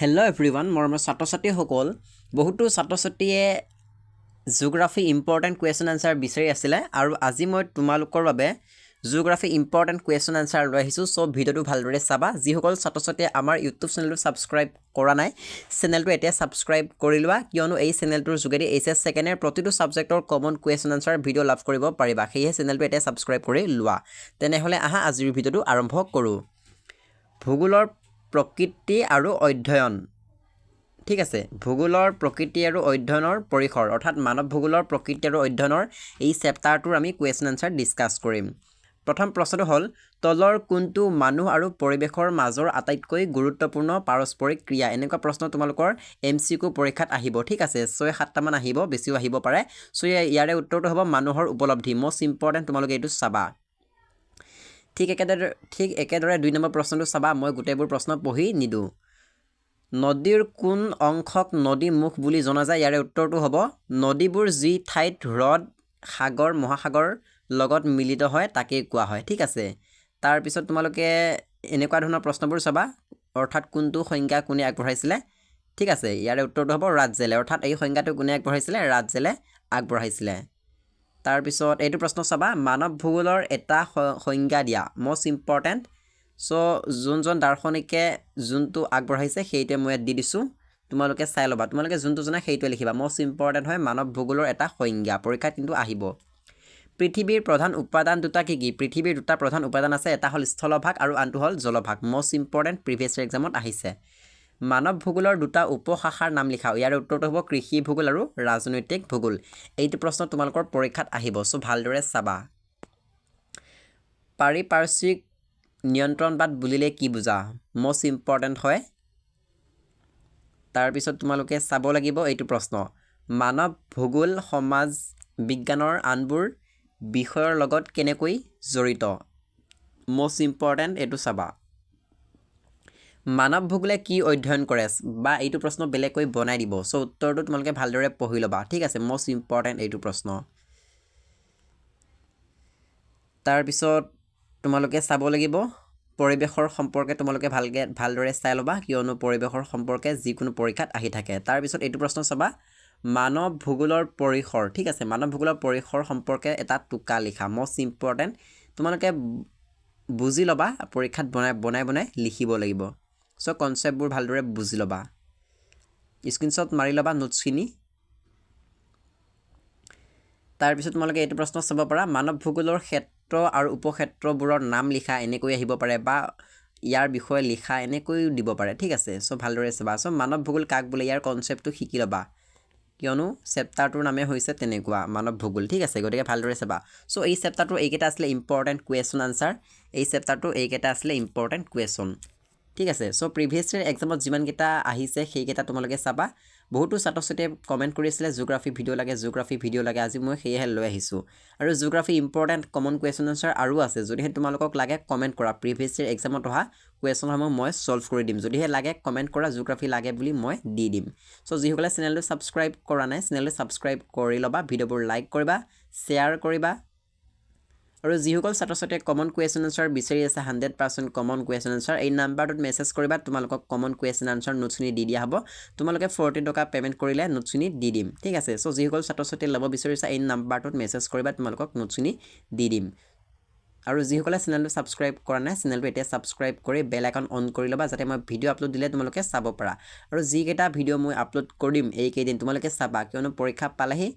Hello everyone, মৰমৰ ছাত্ৰ-ছাত্ৰীসকল বহুতো ছাত্ৰ-ছাত্ৰীয়ে জিওগ্ৰাফি ইম্পৰ্টেন্ট কুৱেশ্যন আনসাৰ বিচাৰি আছিলে আৰু আজি মই তোমালোকৰ বাবে জিওগ্ৰাফি ইম্পৰ্টেন্ট কুৱেশ্যন আনসাৰ লৈ আহিছো সো ভিডিওটো ভালদৰে চাবা যিসকল ছাত্ৰ-ছাত্ৰীয়ে আমাৰ ইউটিউব চেনেলটো সাবস্ক্ৰাইব কৰা নাই চেনেলটো এতিয়া সাবস্ক্ৰাইব কৰি লোৱা কিয়নো এই চেনেলটোৰ যোগেদি AHSEC সেকেন্ডৰ প্ৰতিটো সাবজেক্টৰ কমন কুৱেশ্যন আনসাৰ ভিডিও লাভ কৰিব পাৰিবা সেয়ে চেনেলটো এতিয়া সাবস্ক্ৰাইব কৰি লোৱা তেনেহলে আহা আজিৰ ভিডিওটো আৰম্ভ কৰো ভূগোলৰ প্ৰকৃতি আৰু অধ্যয়ন ঠিক আছে ভূগোলৰ প্ৰকৃতি আৰু অধ্যয়নৰ পৰিসৰ অৰ্থাৎ মানৱ ভূগোলৰ প্ৰকৃতি আৰু অধ্যয়নৰ এই চেপ্টাৰটোৰ আমি কুৱেশ্যন আনসাৰ ডিসকাস কৰিম প্ৰথম প্ৰশ্নটো হ'ল তলৰ কোনটো মানুহ আৰু পৰিবেশৰ মাজৰ আটাইতকৈ গুৰুত্বপূৰ্ণ পাৰস্পৰিক ক্ৰিয়া এনেকুৱা প্ৰশ্ন তোমালোকৰ এমসিকিউ পৰীক্ষাত আহিব ঠিক আছে 6-7টা মান আহিব বেছিও আহিব পাৰে সো ইয়াৰে উত্তৰটো হ'ব মানুহৰ উপলব্ধি মোস্ট ইম্পৰ্টেন্ট তোমালোকে এইটো চাবা ঠিক একেদৰে 2 নম্বৰ প্ৰশ্নটো চাবা মই গোটেইবোৰ প্ৰশ্ন পঢ়ি নিদু নদীৰ কোন অংশক নদী মুখ বুলি জনা যায় ইয়াৰে উত্তৰটো হ'ব নদীবোৰ যি ঠাইত হ্ৰদ সাগৰ মহাসাগৰ লগত মিলিত হয় তাকে কোৱা হয় ঠিক আছে তাৰ পিছত তোমালোকে এনেকুৱা ধৰণৰ প্ৰশ্নবোৰ চাবা অৰ্থাৎ কোনটো সংজ্ঞা কোনে আগবঢ়াইছিলে ঠিক আছে ইয়াৰে উত্তৰটো হ'ব ৰাজজেলে অৰ্থাৎ এই সংজ্ঞাটো কোনে আগবঢ়াইছিলে ৰাজজেলে আগবঢ়াইছিলে তাৰ পিছত এইটো প্ৰশ্ন চাবা মানৱ ভূগোলৰ এটা সংজ্ঞা দিয়া মোস্ট ইম্পৰ্টেন্ট সো যোনজন দাৰ্শনিকে যোনটো আগবঢ়াইছে সেইটোৱে মই দি দিছো তোমালোকে চাই লবা তোমালোকে যোনটো জানা সেইটোৱে লিখিবা মোস্ট ইম্পৰ্টেন্ট হয় মানৱ ভূগোলৰ এটা সংজ্ঞা পৰীক্ষাত কিন্তু আহিব পৃথিৱীৰ প্ৰধান উপাদান দুটা কি পৃথিৱীৰ দুটা প্ৰধান উপাদান আছে এটা হল স্থলভাগ আৰু আনটো হল জলভাগ মোস্ট ইম্পৰ্টেন্ট প্ৰিভিয়াস এক্সামত আহিছে মানৱ ভূগোলৰ দুটা উপশাখাৰ নাম লিখা ইয়াৰ উত্তৰটো হ'ব কৃষি ভূগোল আৰু ৰাজনৈতিক ভূগোল এইটো প্ৰশ্ন তোমালোকৰ পৰীক্ষাত আহিব সো ভালদৰে চাবা পাৰিপাৰ্শ্বিক নিয়ন্ত্ৰণবাদ বুলিলে কি বুজা মোস্ট ইম্পৰ্টেন্ট হয় তাৰ পিছত তোমালোকে চাব লাগিব এইটো প্ৰশ্ন মানৱ ভূগোল সমাজ বিজ্ঞানৰ আনবোৰ বিষয়ৰ লগত কেনেকৈ জড়িত মোস্ট ইম্পৰ্টেন্ট এটো চাবা মানৱ ভূগোলে কি অধ্যয়ন কৰে বা এইটো প্ৰশ্ন বেলেকৈ বনাই দিব সো উত্তৰটো তোমালোকে ভালদৰে পঢ়ি লবা ঠিক আছে মোস্ট ইম্পৰ্টেন্ট এইটো প্ৰশ্ন তাৰ পিছত তোমালোকে চাব লাগিব পৰিবেশৰ সম্পৰ্কে তোমালোকে ভালদৰে চাই লবা কিয়নো পৰিবেশৰ সম্পৰ্কে যিকোনো পৰীক্ষাত আহি থাকে তাৰ পিছত এইটো প্ৰশ্ন চাবা মানৱ ভূগোলৰ পৰিসৰ ঠিক আছে মানৱ ভূগোলৰ পৰিসৰ সম্পৰ্কে এটা টুকা লিখা মোস্ট ইম্পৰ্টেন্ট তোমালোকে বুজি লবা পৰীক্ষাত বনাই লিখিব লাগিব সো কনসেপ্টবোৰ ভালদৰে বুজি লবা স্ক্ৰিনশ্বট মাৰি লবা নোটছখিনি তাৰ পিছত তোমালোকে এইটো প্ৰশ্ন চাব পাৰা মানৱ ভূগোলৰ ক্ষেত্ৰ আৰু উপক্ষেত্ৰবোৰৰ নাম লিখা এনেকৈ আহিব পাৰে বা ইয়াৰ বিষয়ে লিখা এনেকৈ দিব পাৰে ঠিক আছে সো ভালদৰে চাবা সো মানৱ ভূগোল কাক বোলে ইয়াৰ কনসেপ্টটো শিকি লবা কিয়নো চেপ্টাৰটোৰ নামে হৈছে তেনেকুৱা মানৱ ভূগোল ঠিক আছে গতিকে ভালদৰে চাবা সো এই চেপ্টাৰটোৰ এইকেইটা আসলে ইম্পৰ্টেন্ট কুৱেশ্যন আনসাৰ এই চেপ্টাৰটোৰ এইকেইটা আসলে ইম্পৰ্টেন্ট কুৱেশ্যন ঠিক আছে সো প্ৰিভিয়াস ইয়াৰ এক্সামত যিমান কেইটা আহিছে সেইকেইটা তোমালোকে চাবা বহুতো ছাত্ৰ-ছাত্ৰীয়ে কমেন্ট কৰিছিলে জিওগ্ৰাফি ভিডিও লাগে আজি মই সেয়েহে লৈ আহিছো আৰু geography important common question answer আৰু আছে যদিহে তোমালোকক লাগে কমেন্ট কৰা প্ৰিভিয়াস ইয়াৰ এক্সামত অহা কুৱেশ্যনসমূহ মই সলভ কৰি দিম যদিহে লাগে কমেন্ট কৰা জিওগ্ৰাফি লাগে বুলি মই দি দিম সো যিসকলে চেনেলটো সাবস্ক্ৰাইব কৰা নাই চেনেলটো সাবস্ক্ৰাইব কৰি লবা ভিডিওবোৰ লাইক কৰিবা শ্বেয়াৰ কৰিবা আৰু যিসকল ছাত্ৰ-ছাত্ৰীয়ে কমন কুৱেশ্যন আনসাৰ বিচাৰি আছে 100% কমন কুৱেশ্যন আনসাৰ এই নাম্বাৰটোত মেছেজ কৰিবা তোমালোকক কমন কুৱেশ্যন আনসাৰ নোটছখিনি দি দিয়া হ'ব তোমালোকে 14 টকা পেমেন্ট কৰিলে নোটছখিনি দি দিম ঠিক আছে সো যিসকল ছাত্ৰ-ছাত্ৰীয়ে ল'ব বিচাৰিছে এই নাম্বাৰটোত মেছেজ কৰিবা তোমালোকক নোটছখিনি দি দিম আৰু যিসকলে চেনেলটো সাবস্ক্ৰাইব কৰা নাই চেনেলটো এতিয়া সাবস্ক্ৰাইব কৰি বেল আইকন অন কৰি লবা যাতে মই ভিডিও আপলোড দিলে তোমালোকে চাব পাৰা আৰু যিকেইটা ভিডিও মই আপলোড কৰিম এই কেইদিন তোমালোকে চাবা কিয়নো পৰীক্ষা পালেহি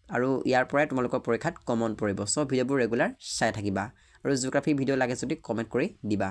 আৰু ইয়াৰ পৰাই তোমালোকৰ পৰীক্ষাত কমন পৰিব সো ভিডিওবোৰ ৰেগুলাৰ চাই থাকিবা আৰু জিওগ্ৰাফি ভিডিও লাগে যদি কমেন্ট কৰি দিবা